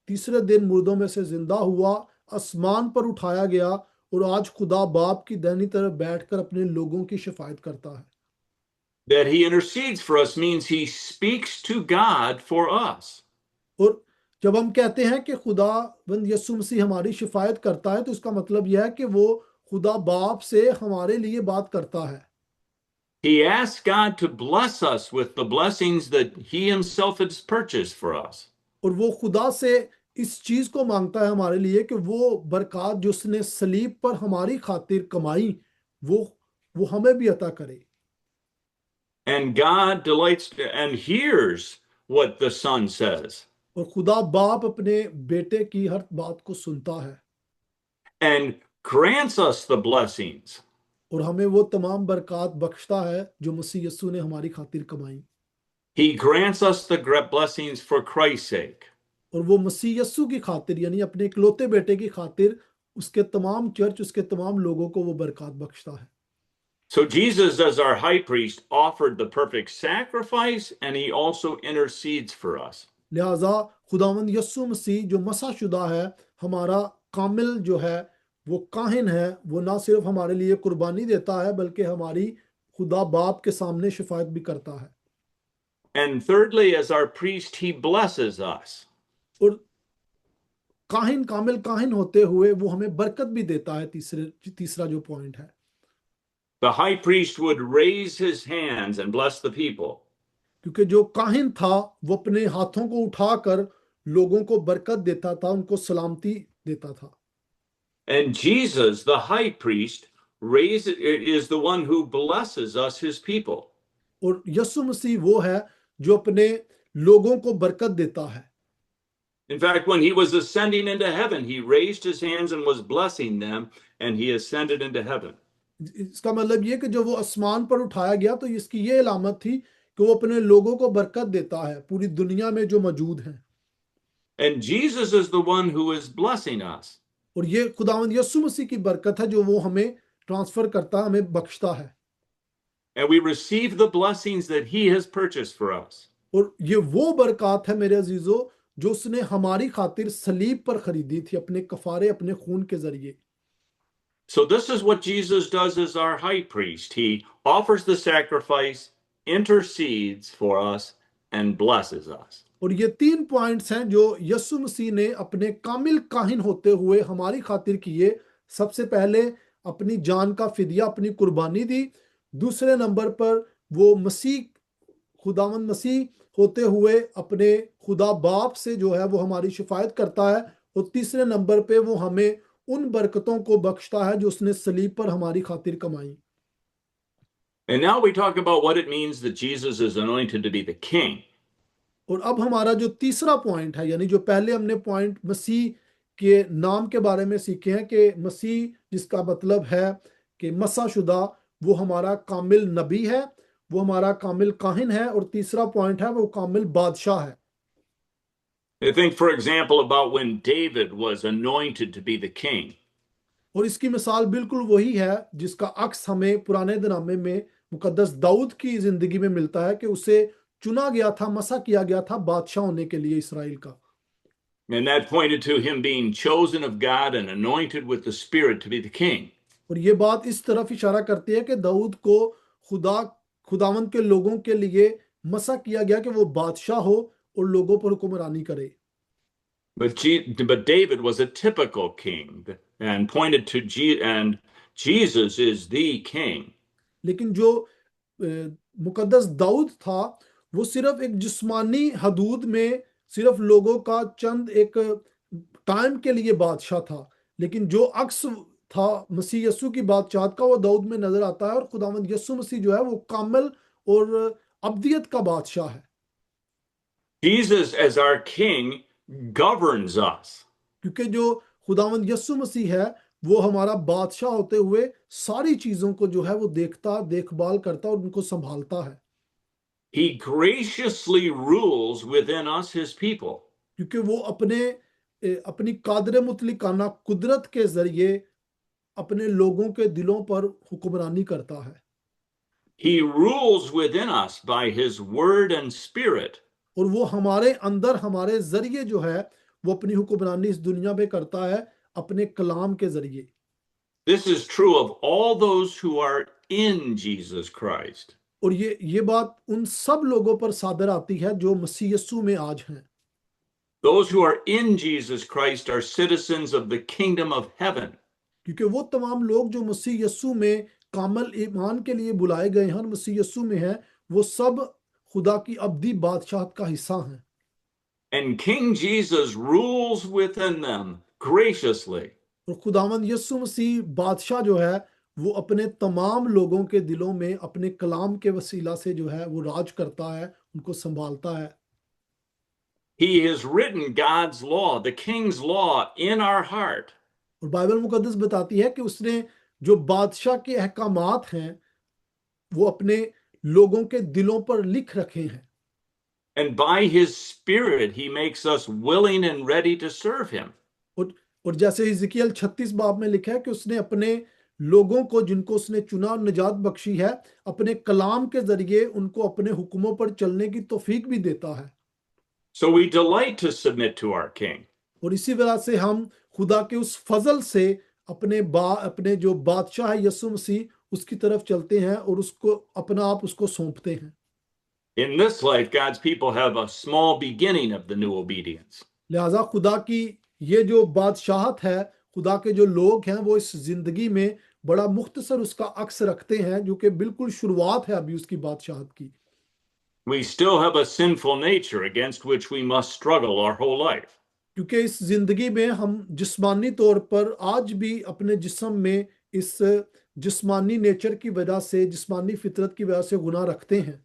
तीसरे दिन मुर्दों में से जिंदा हुआ, आसमान पर उठाया गया और आज खुदा बाप की दाहिनी तरफ बैठकर अपने लोगों की शिफायत करता है। That he intercedes for us means he speaks to God for us. और जब हम कहते हैं कि खुदावंद यीशु मसीह हमारी शिफायत करता है तो इसका मतलब यह है कि वो खुदा बाप से हमारे लिए बात करता है। He asks God to bless us with the blessings that he himself has purchased for us. और वो खुदा से इस चीज को मांगता है हमारे लिए कि वो बरकत जो उसने सलीब पर हमारी खातिर कमाई वो हमें भी अता करे। And God delights and hears what the Son says और खुदा बाप अपने बेटे की हर बात को सुनता है and grants us the blessings. और हमें वो तमाम बरकत बख्शता है जो मसीह यीशु ने हमारी खातिर कमाई। He grants us the blessings for Christ's sake. और वो मसीह यीशु की खातिर यानी अपने इकलौते बेटे की खातिर उसके तमाम चर्च, उसके तमाम लोगों को वो बरकत बख्शता है। So Jesus, as our high priest, offered the perfect sacrifice, and he also intercedes for us. लिहाजा खुदावंद यीशु मसीह जो मसाशुदा है, हमारा कामिल जो है, वो काहिन है, वो ना सिर्फ हमारे लिए कुर्बानी देता है बल्कि हमारी खुदा बाप के सामने शिफायत भी करता है। And thirdly, as our priest, he blesses us. और कामिल काहिन होते हुए वो हमें बरकत भी देता है। तीसरा जो पॉइंट है, The high priest would raise his hands and bless the people. क्योंकि जो काहिन था वो अपने हाथों को उठाकर लोगों को बरकत देता था, उनको सलामती देता था। And Jesus, the high priest, is the one who blesses us, his people. और यीशु मसीह वो है जो अपने लोगों को बरकत देता है। In fact, when he was ascending into heaven, he raised his hands and was blessing them, and he ascended into heaven. इसका मतलब ये कि जो वो आसमान पर उठाया गया तो इसकी ये अलामत थी कि वो अपने लोगों को बरकत देता है पूरी दुनिया में जो मौजूद हैं। And Jesus is the one who is blessing us. और ये खुदावंद यीशु मसीह की बरकत है जो वो हमें ट्रांसफर करता, हमें बख्शता है। And we receive the blessings that he has purchased for us. और ये वो बरकत है मेरे अजीजों जो उसने हमारी खातिर सलीब पर खरीदी थी अपने कफारे, अपने खून के जरिए। So this is what Jesus does as our high priest. He offers the sacrifice, intercedes for us, and blesses us. और ये 3 पॉइंट्स हैं जो यीशु मसीह ने अपने कामिल काहिन होते हुए हमारी खातिर किए। सबसे पहले अपनी जान का फिदिया, अपनी कुर्बानी दी। दूसरे नंबर पर वो खुदावंद मसीह होते हुए अपने खुदा बाप से जो है वो हमारी शिफायत करता है। और तीसरे नंबर पे वो हमें उन बरकतों को बख्शता है जो उसने सलीब पर हमारी खातिर कमाई। And now we talk about what it means that Jesus is anointed to be the king. और अब हमारा जो तीसरा पॉइंट है, यानी जो पहले हमने पॉइंट मसीह के नाम के बारे में सीखे हैं कि मसीह जिसका मतलब है कि मसाशुदा, वो हमारा कामिल नबी है, वो हमारा कामिल काहिन है, और तीसरा पॉइंट है वो कामिल बादशाह है। I think, for example, about when David was anointed to be the king. और इसकी मिसाल बिल्कुल वही है जिसका अक्स हमें पुराने दिनामे में मुकद्दस दाऊद की जिंदगी में मिलता है कि उसे चुना गया था, मसा किया गया था बादशाह होने के लिए इसराइल का। And that pointed to him being chosen of God and anointed with the Spirit to be the king. और ये बात इस तरफ इशारा करती है कि दाऊद को खुदावंद के लोगों के लिए मसा किया गया कि वो बादशाह हो और लोगों पर हुक्मरानी करे। But David was a typical king and pointed to and Jesus is the king. लेकिन जो मुकद्दस दाऊद था वो सिर्फ एक जिस्मानी हदूद में सिर्फ लोगों का चंद एक टाइम के लिए बादशाह था, लेकिन जो अक्स था मसीह यस्सु की बादशाहत का वो दाऊद में नजर आता है, और खुदावंद यस्सु मसीह जो है वो कामिल और अब्दियत का बादशाह है। Jesus as our king governs us. क्योंकि जो खुदावंद यस्सु मसीह है वो हमारा बादशाह होते हुए सारी चीजों को जो है वो देखता, देखभाल करता और उनको संभालता है। He graciously rules within us, his people. क्योंकि वो अपनी कादर मुतलिकाना कुदरत के जरिए अपने लोगों के दिलों पर हुक्मरानी करता है। He rules within us by his word and spirit. और वो हमारे अंदर हमारे जरिए जो है वो अपनी हुक्मरानी इस दुनिया में करता है अपने कलाम के जरिए। This is true of all those who are in Jesus Christ. और ये बात उन सब लोगों पर सादर आती है जो मसीह यस्सु में आज हैं। Those who are in Jesus Christ are citizens of the kingdom of heaven. क्योंकि वो तमाम लोग जो मसीह यस्सु में कामल ईमान के लिए बुलाए गए हैं, मसीह यस्सु में हैं, वो सब खुदा की अब्दी बादशाहत का हिस्सा हैं। And King Jesus rules within them graciously. और खुदावंद यस्सु मसीह बादशाह जो है वो अपने तमाम लोगों के दिलों में अपने कलाम के वसीला से जो है वो राज करता है, उनको संभालता है। He has written God's law, the king's law, in our heart. और बाइबल मुकद्दस बताती है कि उसने जो बादशाह के अहकामात हैं वो अपने लोगों के दिलों पर लिख रखे हैं। And by his spirit, he makes us willing and ready to serve him. और जैसे हिजकियल 36 बाब में लिखा है कि उसने अपने लोगों को जिनको उसने चुना और निजात बख्शी है अपने कलाम के जरिए उनको अपने हुक्मों पर चलने की तौफीक भी देता है। So we delight to submit to our king. और इसी वजह से हम खुदा के उस फजल से अपने जो बादशाह है यस्सु मसीह उसकी तरफ चलते हैं और उसको अपना आप उसको सौंपते हैं। In this life, God's people have a small beginning of the new obedience. लिहाजा खुदा की ये जो बादशाहत है, खुदा के जो लोग हैं वो इस जिंदगी में बड़ा मुख्तसर उसका अक्स रखते हैं जो कि बिल्कुल शुरुआत है अभी उसकी बादशाहत की। We still have a sinful nature against which we must struggle our whole life. क्योंकि इस जिंदगी में हम जिस्मानी तौर पर आज भी अपने जिस्म में इस जिस्मानी नेचर की वजह से, जिस्मानी फितरत की वजह से गुनाह रखते हैं।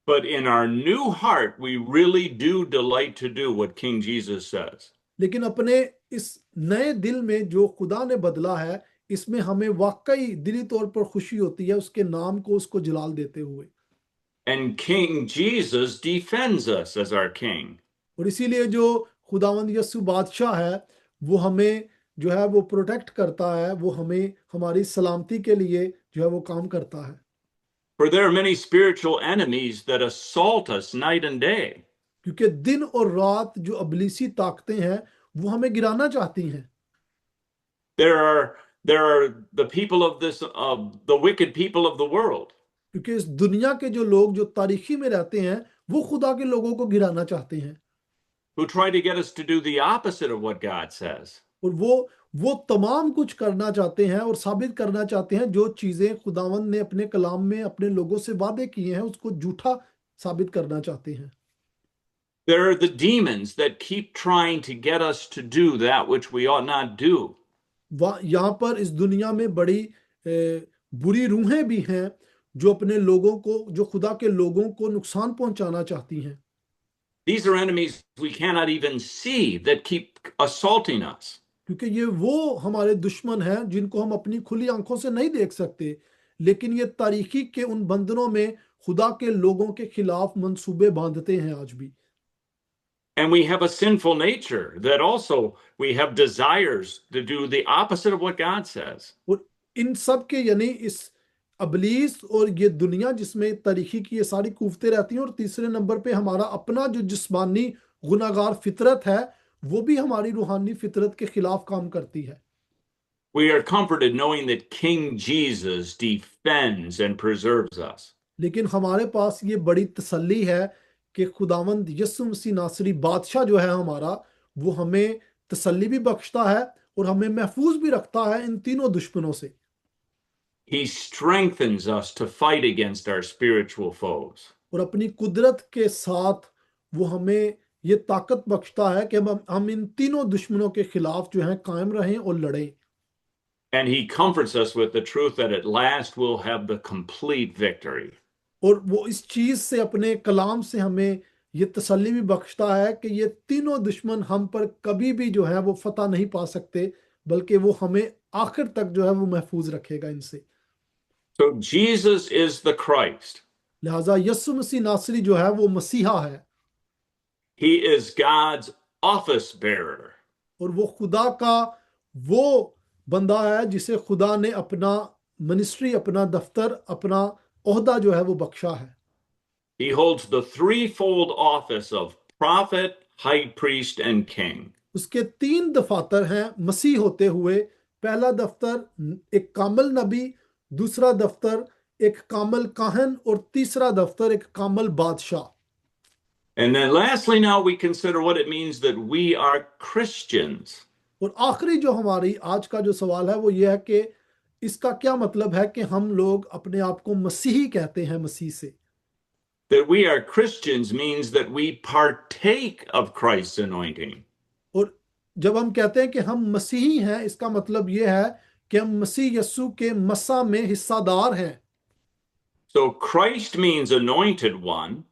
But in our new heart, we really do delight to do what King Jesus says. लेकिन अपने इस नए दिल में जो खुदा ने बदला है इसमें हमें वाकई दिली तौर पर खुशी होती है उसके नाम को, उसको जलाल देते हुए। And King Jesus defends us as our king. और इसीलिए जो खुदावंद यस्सु बादशाह है वो हमें जो है वो प्रोटेक्ट करता है, वो हमें हमारी सलामती के लिए जो है वो काम करता है। For there are many spiritual enemies that assault us night and day. क्योंकि दिन और रात जो अबलीसी ताकतें हैं वो हमें गिराना चाहती हैं। There are the people of the wicked people of the world. क्योंकि इस दुनिया के जो लोग जो तारीखी में रहते हैं वो खुदा के लोगों को गिराना चाहते हैं। Who try to get us to do the opposite of what God says. और वो तमाम कुछ करना चाहते हैं और साबित करना चाहते हैं जो चीजें खुदावंद ने अपने कलाम में अपने लोगों से वादे किए हैं उसको झूठा साबित करना चाहते हैं। There are the demons that keep trying to get us to do that which we ought not do. यहाँ पर इस दुनिया में बड़ी बुरी रूहें भी हैं जो अपने लोगों को, जो खुदा के लोगों को नुकसान पहुंचाना चाहती हैं। These are enemies we cannot even see that keep assaulting us. क्योंकि ये वो हमारे दुश्मन हैं जिनको हम अपनी खुली आंखों से नहीं देख सकते, लेकिन ये तारीकी के उन बंधनों में खुदा के लोगों के खिलाफ मंसूबे बांधते हैं आज भी। And we have a sinful nature that also we have desires to do the opposite of what God says. और इन सब के यानी इस अबलीस और ये दुनिया जिसमें तारीखी की ये सारी कुव्वतें रहती हैं, और तीसरे नंबर पे हमारा अपना जो जिस्मानी गुनाहगार फितरत है वो भी हमारी रूहानी फितरत के खिलाफ काम करती है। We are comforted knowing that King Jesus defends and preserves us. लेकिन हमारे पास ये बड़ी तसल्ली है कि खुदावंद यीशु मसीह नासरी बादशाह जो है हमारा, वो हमें तसल्ली भी बख्शता है और हमें महफूज भी रखता है इन तीनों दुश्मनों से। He strengthens us to fight against our spiritual foes. और अपनी कुदरत के साथ वो हमें ये ताकत बख्शता है कि हम इन तीनों दुश्मनों के खिलाफ जो है कायम रहें और लड़ें। And he comforts us with the truth that at last we'll have the complete victory. और वो इस चीज से, अपने कलाम से हमें ये तसल्ली भी बख्शता है कि ये तीनों दुश्मन हम पर कभी भी जो है वो फतह नहीं पा सकते, बल्कि वो हमें आखिर तक जो है वो महफूज रखेगा इनसे। So Jesus is the Christ. लिहाजा यीशु मसीह नासरी जो है वो मसीहा है, He is God's office bearer. और वो खुदा का वो बंदा है जिसे खुदा ने अपना मिनिस्ट्री, अपना दफ्तर, अपना ओहदा जो है वो बख्शा है। He holds the threefold office of prophet, high priest, and king. उसके 3 दफातर हैं मसीह होते हुए। पहला दफ्तर एक कामल नबी, दूसरा दफ्तर एक कामल काहन, और तीसरा दफ्तर एक कामल बादशाह। And then lastly, now we consider what it means that we are Christians. और आखिरी जो हमारी आज का जो सवाल है वो ये है कि इसका क्या मतलब है कि हम लोग अपने आप को मसीही कहते हैं मसीह से। That we are Christians means that we partake of Christ's anointing. और जब हम कहते हैं कि हम मसीही हैं, इसका मतलब ये है कि हम मसीह यस्सु के मसा में हिस्सादार हैं। So Christ means anointed one,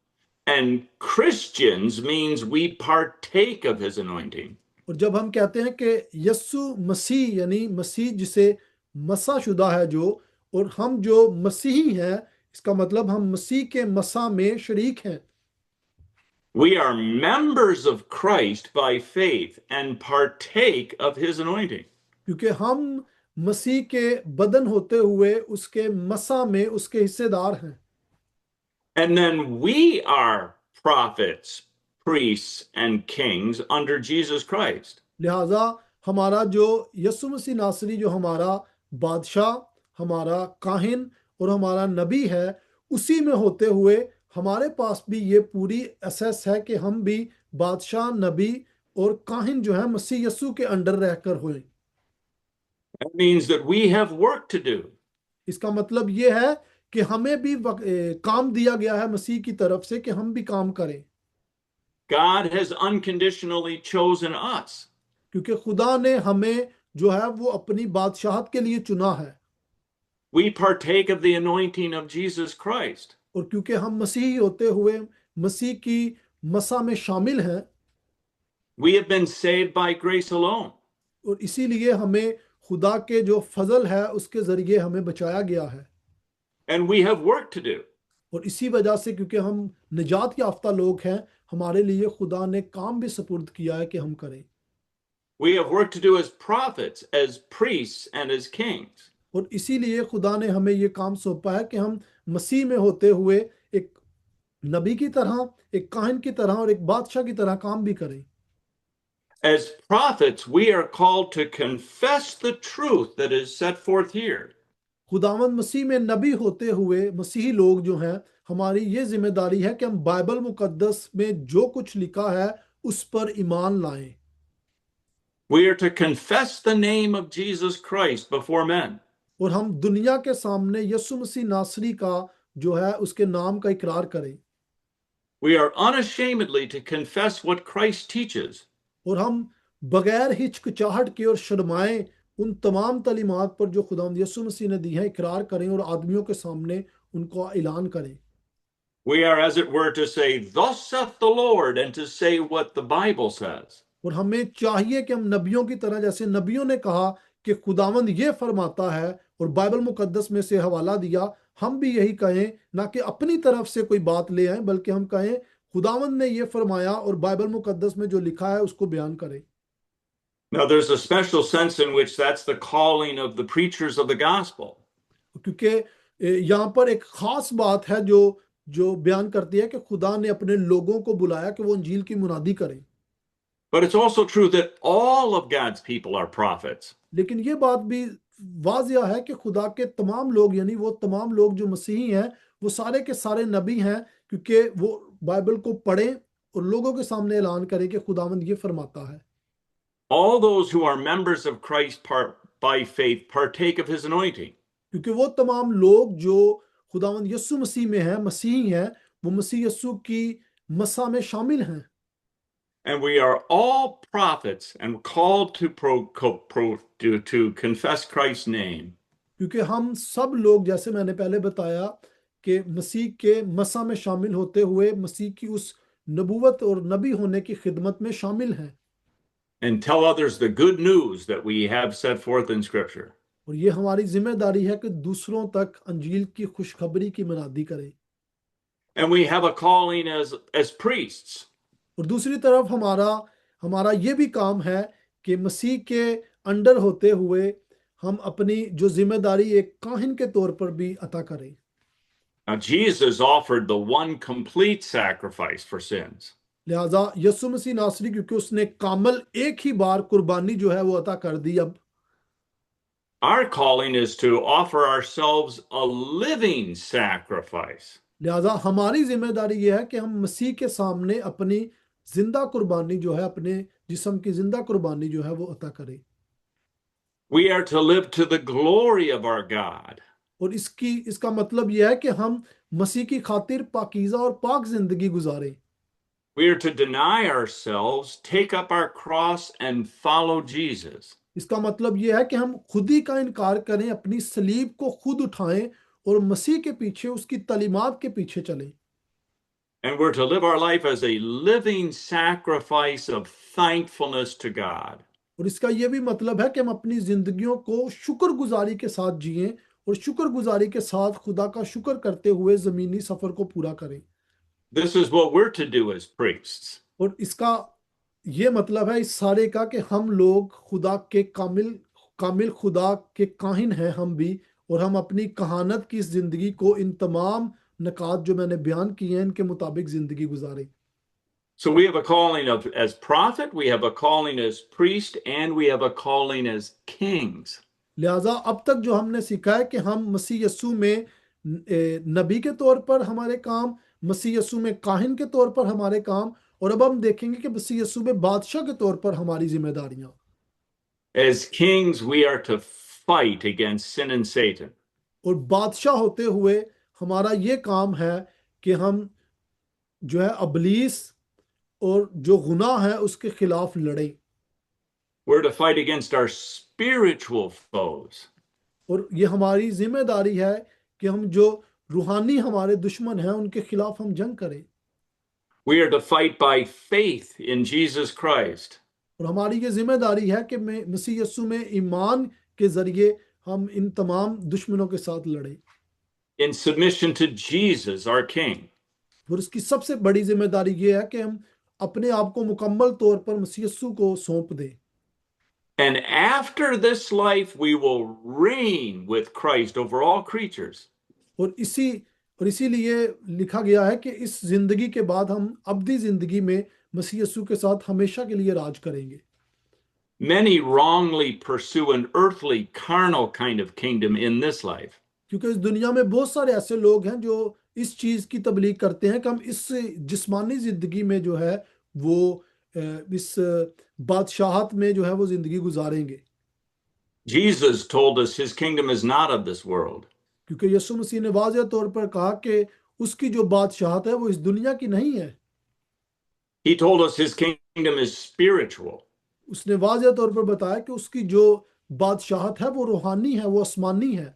and Christians means we partake of his anointing. और जब हम कहते हैं कि यस्सु मसीह यानी मसीह जिसे मसा शुदा है जो, और हम जो मसीही हैं, इसका मतलब हम मसीह के मसा में शरीक हैं। We are members of Christ by faith and partake of his anointing. क्योंकि हम मसीह के बदन होते हुए उसके मसा में उसके हिस्सेदार हैं। And then we are prophets, priests, and kings under Jesus Christ. लिहाजा हमारा जो यीशु मसीह नासरी जो हमारा बादशाह, हमारा काहिन और हमारा नबी है, उसी में होते हुए हमारे पास भी ये पूरी एसेस है कि हम भी बादशाह, नबी और काहिन जो है मसीह यीशु के अंडर रहकर हुए। That means that we have work to do. इसका मतलब ये है कि हमें भी काम दिया गया है मसीह की तरफ से कि हम भी काम करें, God has unconditionally chosen us. क्योंकि खुदा ने हमें जो है वो अपनी बादशाहत के लिए चुना है। We partake of the anointing of Jesus Christ. और क्योंकि हम मसीही होते हुए मसीह की मसा में शामिल हैं, We have been saved by grace alone. और इसीलिए हमें खुदा के जो फजल है उसके जरिए हमें बचाया गया है। And we have work to do. और इसी वजह से, क्योंकि हम निजात याफ्ता लोग हैं, हमारे लिए खुदा ने काम भी सपुर्द किया है कि हम करें। We have work to do as prophets, as priests, and as kings. और इसीलिए खुदा ने हमें ये काम सौंपा है कि हम मसीह में होते हुए एक नबी की तरह, एक काहिन की तरह और एक बादशाह की तरह काम भी करें। As prophets, we are called to confess the truth that is set forth here. खुदावंद मसीह में नबी होते हुए मसीही लोग जो हैं, हमारी ये जिम्मेदारी है कि हम बाइबल मुकद्दस में जो कुछ लिखा है उस पर ईमान लाएं। We are to confess the name of Jesus Christ before men. और हम दुनिया के सामने यीशु मसीह नासरी का जो है उसके नाम का इकरार करें। We are unashamedly to confess what Christ teaches. और हम बगैर हिचकिचाहट के और शर्माए उन तमाम तालीमात पर जो खुदावंद यीशु मसीह ने दी है इकरार करें और आदमियों के सामने उनको ऐलान करें। We are, as it were, to say, "Thus saith the Lord," and to say what the Bible says. और हमें चाहिए कि हम नबियों की तरह, जैसे नबियों ने कहा कि खुदावंद ये फरमाता है और बाइबल मुकद्दस में से हवाला दिया, हम भी यही कहें, ना कि अपनी तरफ से कोई बात ले आए, बल्कि हम कहें खुदावंद ने ये फरमाया और बाइबल मुकद्दस में जो लिखा है उसको बयान करें। Now, there's a special sense in which that's the calling of the preachers of the gospel. क्योंकि यहाँ पर एक खास बात है जो जो बयान करती है कि खुदा ने अपने लोगों को बुलाया कि वो अंजील की मुनादी करें। But it's also true that all of God's people are prophets. लेकिन ये बात भी वाजिया है कि खुदा के तमाम लोग, यानी वो तमाम लोग जो मसीही हैं, वो सारे के सारे नबी हैं, क्योंकि वो बाइबल को पढ़ें और लोगों के सामने ऐलान करें कि खुदावंद ये फरमाता है। All those who are members of Christ by faith partake of his anointing. क्योंकि वो तमाम लोग जो खुदावंद यीशु मसीह में हैं, मसीही हैं, वो मसीह यीशु की मसा में शामिल हैं। And we are all prophets and called to confess Christ's name. क्योंकि हम सब लोग, जैसे मैंने पहले बताया, कि मसीह के मसा में शामिल होते हुए मसीह की उस नबूवत और नबी होने की खिदमत में शामिल हैं। And tell others the good news that we have set forth in Scripture. और ये हमारी जिम्मेदारी है कि दूसरों तक अंजील की खुशखबरी की मनादी करें। And we have a calling as priests. और दूसरी तरफ हमारा ये भी काम है कि मसीह के अंडर होते हुए हम अपनी जो जिम्मेदारी एक काहिन के तौर पर भी अता करें। Now, Jesus offered the one complete sacrifice for sins. लिहाजा यीशु मसीह नासरी, क्योंकि उसने कामल एक ही बार कुर्बानी जो है वो अता कर दी, अब Our calling is to offer ourselves a living sacrifice. लिहाजा हमारी जिम्मेदारी ये है कि हम मसीह के सामने अपनी जिंदा कुर्बानी जो है, अपने जिस्म की जिंदा कुर्बानी जो है वो अता करें। We are to live to the glory of our God. और इसका मतलब यह है कि हम मसीह की खातिर पाकीज़ा और पाक जिंदगी गुजारें। We are to deny ourselves, take up our cross, and follow Jesus. इसका मतलब यह है कि हम खुद ही का इनकार करें, अपनी सलीब को खुद उठाएं और मसीह के पीछे, उसकी तालीमात के पीछे चलें। And we're to live our life as a living sacrifice of thankfulness to God. और इसका यह भी मतलब है कि हम अपनी जिंदगियों को शुक्रगुजारी के साथ जिएं और शुक्रगुजारी के साथ खुदा का शुक्र करते हुए जमीनी सफर को पूरा करें। This is what we're to do as priests. और इसका ये मतलब है इस सारे का कि हम लोग खुदा के कामिल खुदा के काहिन हैं हम भी, और हम अपनी कहानत की इस जिंदगी को इन तमाम नकात जो मैंने बयान किए हैं इनके मुताबिक जिंदगी गुजारें। So we have a calling as prophet, we have a calling as priest, and we have a calling as kings. लिहाजा अब तक जो हमने सीखा है कि हम मसीह यस्सू में नबी के तौर पर हमारे काम, मसीह यस्सू में काहिन के तौर पर हमारे काम, और अब हम देखेंगे कि मसीह यस्सू में बादशाह के तौर पर हमारी जिम्मेदारियां। As kings, we are to fight against sin and Satan. और बादशाह होते हुए हमारा ये काम है कि हम जो है अबलीस और जो गुनाह है उसके खिलाफ लड़ें। We're to fight against our spiritual foes. और ये हमारी जिम्मेदारी है कि हम जो रूहानी हमारे दुश्मन हैं उनके खिलाफ हम जंग करें। We are to fight by faith in Jesus Christ. और हमारी ये जिम्मेदारी है कि मसीह यस्सू में ईमान के जरिए हम इन तमाम दुश्मनों के साथ लड़ें। In submission to Jesus, our King. और इसकी सबसे बड़ी जिम्मेदारी ये है कि हम अपने आप को मुकम्मल तौर पर मसीह यस्सू को सौंप दें। And after this life, we will reign with Christ over all creatures. और इसीलिए लिखा गया है कि इस जिंदगी के बाद हम अब्दी जिंदगी में मसीह यस्सू के साथ हमेशा के लिए राज करेंगे। Many wrongly pursue an earthly, carnal kind of kingdom in this life. क्योंकि इस दुनिया में बहुत सारे ऐसे लोग हैं जो इस चीज की तबलीग करते हैं कि हम इस जिस्मानी जिंदगी में जो है वो इस बादशाहत में जो है वो जिंदगी गुजारेंगे। Jesus told us his kingdom is not of this world. क्योंकि यीशु मसीह ने वाज़ेह तौर पर कहा कि उसकी जो बादशाहत है वो इस दुनिया की नहीं है। He told us his kingdom is spiritual. उसने वाज़ेह तौर पर बताया कि उसकी जो बादशाहत है वो रूहानी है, वो आसमानी है।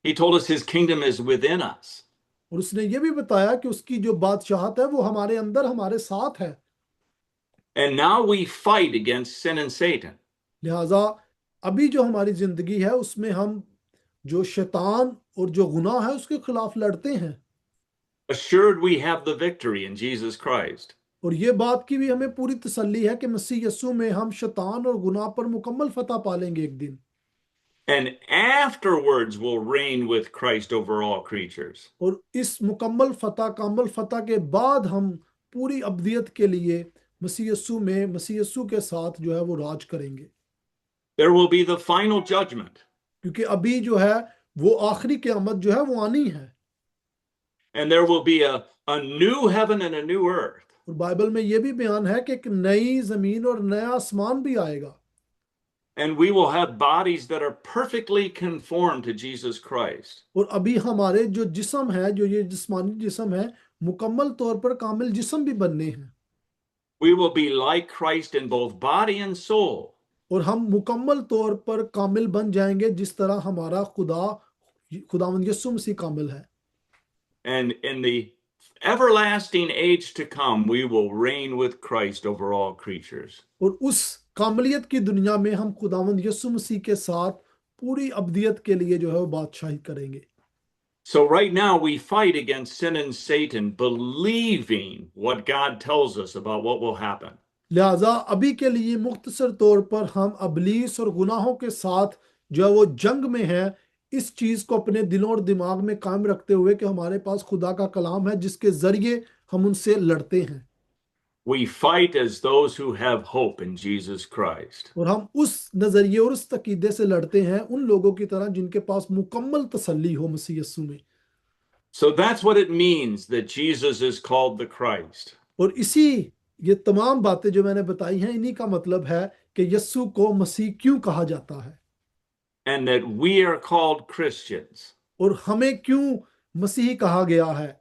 He told us his kingdom is within us. और उसने ये भी बताया कि उसकी जो बादशाहत है वो हमारे अंदर हमारे साथ है। And now we fight against sin and Satan. लिहाजा अभी जो हमारी जिंदगी है उसमें हम जो शैतान और जो गुनाह है उसके खिलाफ लड़ते हैं। Assured we have the victory in Jesus Christ. और ये बात की भी हमें पूरी तसल्ली है कि मसीह यस्सु में हम शैतान और गुनाह पर मुकम्मल फतह पालेंगे एक दिन। And afterwards we'll reign with Christ over all creatures. और इस मुकम्मल फतह कामल फतह के बाद हम पूरी अब्दियत के लिए मसीह यस्सु में मसीह यस्सु के साथ जो है वो राज करेंगे। There will be the final judgment. क्योंकि अभी जो है वो आखिरी क़यामत जो है वो आनी है। And there will be a new heaven and a new earth. और बाइबल में ये भी बयान है कि एक नई जमीन और नया आसमान भी आएगा। And we will have bodies that are perfectly conformed to Jesus Christ. और अभी हमारे जो जिस्म है, जो ये जिस्मानी जिस्म है, मुकम्मल तौर पर कामिल जिस्म भी बनने हैं। We will be like Christ in both body and soul. और हम मुकम्मल तौर पर कामिल बन जाएंगे जिस तरह हमारा खुदावंद यीशु मसीह कामिल है। And in the everlasting age to come, we will reign with Christ over all creatures. और उस कामिलियत की दुनिया में हम खुदावंद यीशु मसीह के साथ पूरी अब्दियत के लिए जो है वो बादशाही करेंगे। So right now we fight against sin and Satan, believing what God tells us about what will happen. लिहाजा अभी के लिए मुख्तसर तौर पर हम अबलीस और गुनाहों के साथ जो है वो जंग में है, इस चीज को अपने दिलों और दिमाग में कायम रखते हुए कि हमारे पास खुदा का कलाम है जिसके जरिए हम उनसे लड़ते हैं। We fight as those who have hope in Jesus Christ. और हम उस नजरिए और उस तकीदे से लड़ते हैं उन लोगों की तरह जिनके पास मुकम्मल तसल्ली हो मसीह यस्सु में। So that's what it means that Jesus is called the Christ. और ये तमाम बातें जो मैंने बताई हैं इन्हीं का मतलब है कि यस्सु को मसीह क्यों कहा जाता है And that we are called Christians, और हमें क्यों मसीही कहा गया है,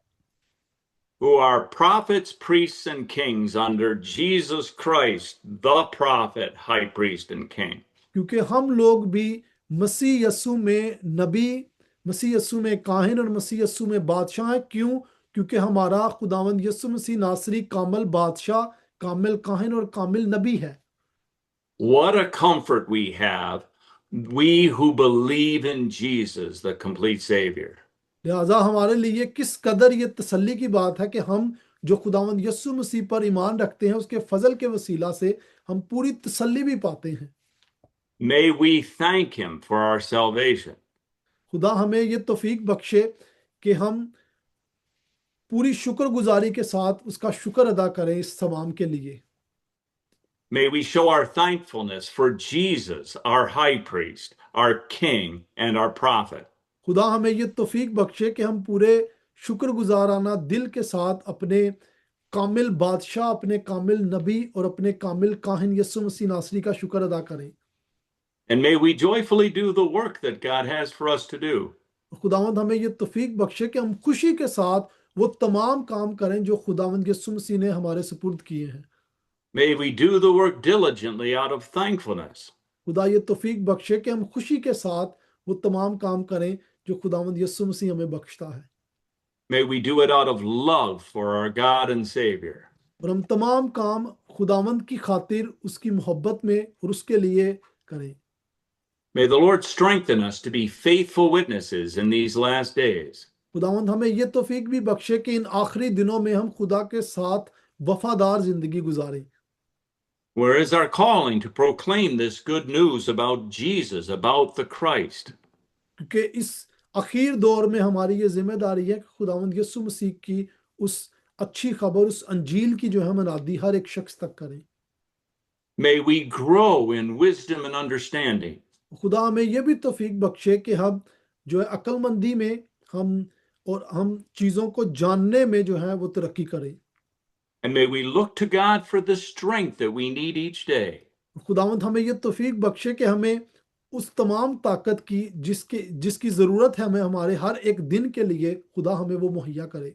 who are prophets, priests, and kings under Jesus Christ, the prophet, high priest, and king. क्योंकि हम लोग भी मसीह यस्सु में नबी, मसीह यस्सु में काहिन और मसीह यस्सु में बादशाह हैं। क्यों? क्योंकि हमारा खुदावंद यस्सु मसीह नासरी कामिल बादशाह, कामिल काहिन और कामिल नबी है। What a comfort we have, we who believe in Jesus, the complete Savior. लिहाजा हमारे लिए किस कदर ये तसल्ली की बात है कि हम जो खुदावंद यस्सु मसीह पर ईमान रखते हैं उसके फजल के वसीला से हम पूरी तसल्ली भी पाते हैं। May we thank him for our salvation. खुदा हमें ये तौफीक बख्शे कि हम पूरी शुक्रगुजारी के साथ उसका शुक्र अदा करें इस तमाम के लिए। May we show our thankfulness for Jesus, our high priest, our king, and our prophet. खुदा हमें ये तौफीक बख्शे कि हम पूरे शुक्रगुजाराना दिल के साथ अपने कामिल बादशाह, अपने कामिल नबी और अपने कामिल काहिन यस्सु मसीह नासरी का शुक्र अदा करें। And may we joyfully do the work that God has for us to do. खुदावंद हमें ये तौफीक बख्शे कि हम खुशी के साथ वो तमाम काम करें जो खुदावंद यस्सु मसीह ने हमारे सुपुर्द किए हैं। May we do the work diligently out of thankfulness. खुदा ये तौफीक बख्शे कि हम खुशी के साथ वो तमाम काम करें जो खुदावंद यस्सु मसीह हमें बख्शता है। May we do it out of love for our God and Savior. और हम तमाम काम खुदावंद की खातिर उसकी मोहब्बत में और उसके लिए करें। May the Lord strengthen us to be faithful witnesses in these last days. खुदावंद हमें ये तौफीक भी बख्शे कि इन आखिरी दिनों में हम खुदा के साथ वफादार जिंदगी गुजारें। Where is our calling to proclaim this good news about Jesus, about the Christ? क्योंकि इस आखिर दौर में हमारी ये जिम्मेदारी है कि खुदावंद यीशु मसीह की उस अच्छी खबर, उस अंजील की जो है मनादी हर एक शख्स तक करें। May we grow in wisdom and understanding. खुदा हमें ये भी तौफीक बख्शे कि हम जो है अक्लमंदी में हम चीज़ों को जानने में जो है वो तरक्की करें। And may we look to God for the strength that we need each day. खुदावंद हमें ये तौफीक बख्शे कि हमें उस तमाम ताकत की जिसकी ज़रूरत है हमें हमारे हर एक दिन के लिए खुदा हमें वो मुहैया करे।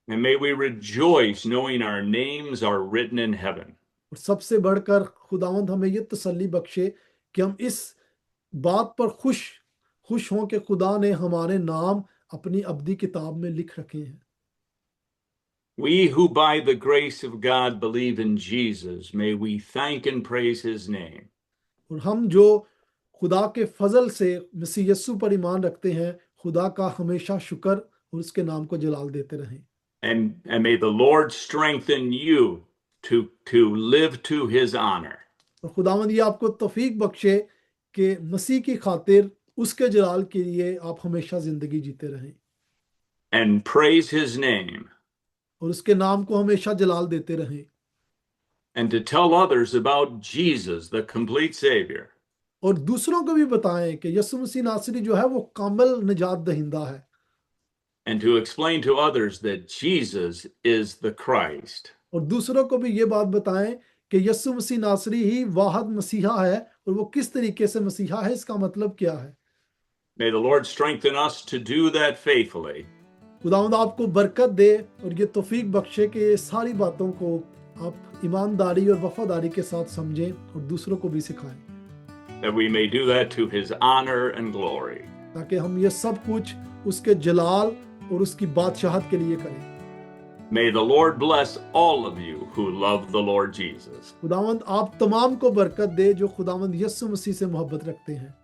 And may we rejoice knowing our names are written in heaven. और सबसे बढ़कर खुदावंद हमें ये तसल्ली बख्शे कि हम इस बात पर खुश हों कि खुदा ने हमारे नाम अपनी अब्दी किताब में लिख रखे हैं। We who by the grace of God believe in Jesus, may we thank and praise his name. और हम जो खुदा के फजल से मसीह यस्सु पर ईमान रखते हैं, खुदा का हमेशा शुक्र और उसके नाम को जलाल देते रहें। And may the Lord strengthen you to live to his honor. और खुदावंद ये आपको तौफीक बख्शे कि मसीह की खातिर उसके जलाल के लिए आप हमेशा जिंदगी जीते रहें And praise his name. और उसके नाम को हमेशा जलाल देते रहें And to tell others about Jesus, the complete Savior. और दूसरों को भी बताएं कि यीशु मसीह नासरी जो है वो कामिल निजात दहिंदा है And to explain to others that Jesus is the Christ. और दूसरों को भी ये बात बताएं कि यीशु मसीह नासरी ही वाहिद मसीहा है और वो किस तरीके से मसीहा है, इसका मतलब क्या है। May the Lord strengthen us to do that faithfully. खुदावंद आपको बरकत दे और ये तौफीक बख्शे कि ये सारी बातों को आप ईमानदारी और वफादारी के साथ समझें और दूसरों को भी सिखाएं, That we may do that to his honor and glory. ताकि हम ये सब कुछ उसके जलाल और उसकी बादशाहत के लिए करें। May the Lord bless all of you who love the Lord Jesus. खुदावंद आप तमाम को बरकत दे जो खुदावंद यीशु मसीह से मोहब्बत रखते हैं।